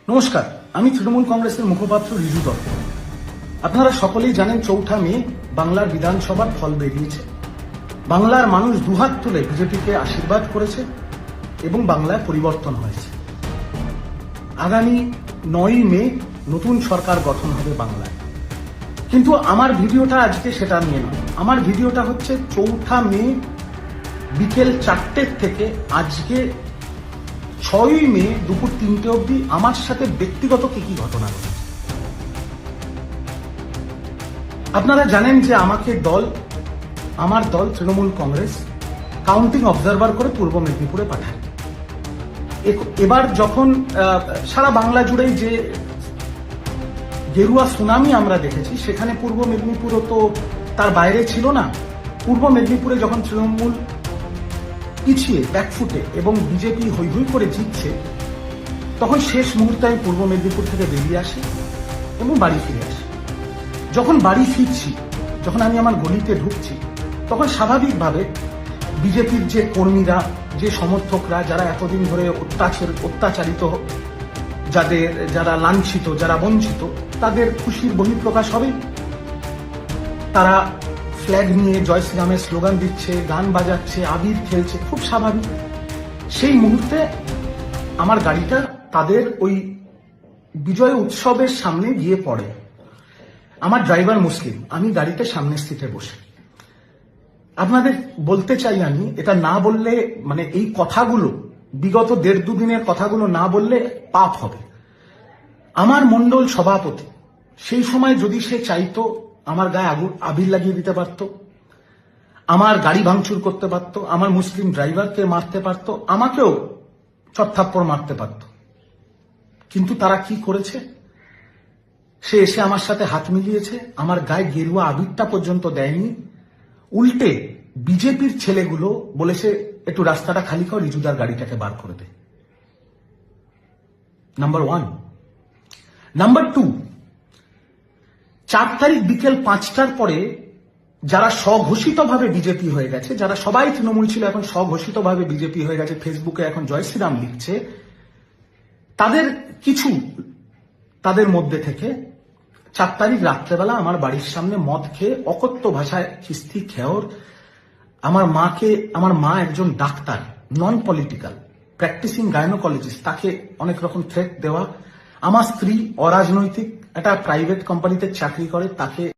নমস্কার, আমি তৃণমূল কংগ্রেসের মুখপাত্র রিজু দত্ত। আপনারা সকলেই জানেন ৪ঠা মে বাংলার বিধানসভার ফল বেরিয়েছে। বাংলার মানুষ দুহাত তুলে বিজেপিকে আশীর্বাদ করেছে এবং বাংলায় পরিবর্তন হয়েছে। আগামী ৯ই মে নতুন সরকার গঠন হবে বাংলায়। কিন্তু আমার ভিডিওটা আজকে সেটা নিয়ে নয়। আমার ভিডিওটা হচ্ছে ৪ঠা মে বিকেল ৪টে থেকে আজকে ৬ই মে দুপুর ৩টে অবধি আমার সাথে ব্যক্তিগত কি ঘটনা ঘটেছে। আপনারা জানেন যে আমার দল তৃণমূল কংগ্রেস কাউন্টিং অবজারভার করে পূর্ব মেদিনীপুরে পাঠায়। এবার যখন সারা বাংলা জুড়েই যে গেরুয়া সুনামি আমরা দেখেছি, সেখানে পূর্ব মেদিনীপুরও তো তার বাইরে ছিল না। পূর্ব মেদিনীপুরে যখন তৃণমূল পিছিয়ে ব্যাকফুটে এবং বিজেপি হৈ হৈ করে জিতছে, তখন শেষ মুহূর্তে আমি পূর্ব মেদিনীপুর থেকে বেরিয়ে আসি এবং বাড়ি ফিরে আসি। যখন বাড়ি ফিরছি, যখন আমি আমার গলিতে ঢুকছি, তখন স্বাভাবিকভাবে বিজেপির যে কর্মীরা, যে সমর্থকরা, যারা এতদিন ধরে অত্যাচারিত, যারা লাঞ্ছিত, যারা বঞ্চিত, তাদের খুশির বহিঃপ্রকাশ হবে। তারা ফ্ল্যাগ নিয়ে জয় শ্রীরামের স্লোগান দিচ্ছে, গান বাজাচ্ছে, আবির খেলছে, খুব স্বাভাবিক। সেই মুহূর্তে আমার গাড়িটা তাদের ওই বিজয় উৎসবের সামনে গিয়ে পড়ে। আমার ড্রাইভার মুসলিম, আমি গাড়িতে সামনের সিটে বসে। আপনাদের বলতে চাই, আমি এটা না বললে, মানে এই কথাগুলো, বিগত ১.৫-২ দিনের কথাগুলো না বললে পাপ হবে। আমার মণ্ডল সভাপতি সেই সময় যদি সে চাইতো, আমার গায়ে আবির লাগিয়ে দিতে পারত, আমার গাড়ি ভাঙচুর করতে পারত, আমার মুসলিম ড্রাইভারকে মারতে পারত, আমাকেও চড়থাপ্পড় মারতে পারত। কিন্তু তারা কি করেছে? সে এসে আমার সাথে হাত মিলিয়েছে, আমার গায়ে গেরুয়া আবিরটা পর্যন্ত দেয়নি। উল্টে বিজেপির ছেলেগুলো বলেছে, একটু রাস্তাটা খালি কর, রিজুদার গাড়িটাকে বার করে দে। নাম্বার 1। নাম্বার 2, 4 তারিখ বিকেল 5টার পরে যারা স্বঘোষিতভাবে বিজেপি হয়ে গেছে, যারা সবাই তৃণমূল ছিল, এখন স্বঘোষিতভাবে বিজেপি হয়ে গেছে, ফেসবুকে এখন জয় শ্রীরাম লিখছে, তাদের মধ্যে থেকে 4 তারিখ রাত্রেবেলা আমার বাড়ির সামনে মদ খেয়ে অকথ্য ভাষায় খিস্তি খেয়র, আমার মা একজন ডাক্তার, নন পলিটিক্যাল, প্র্যাকটিসিং গাইনোকোলজিস্ট, তাকে অনেক রকম থ্রেট দেওয়া, আমার স্ত্রী অরাজনৈতিক একটা প্রাইভেট কোম্পানিতে চাকরি করে, তাকে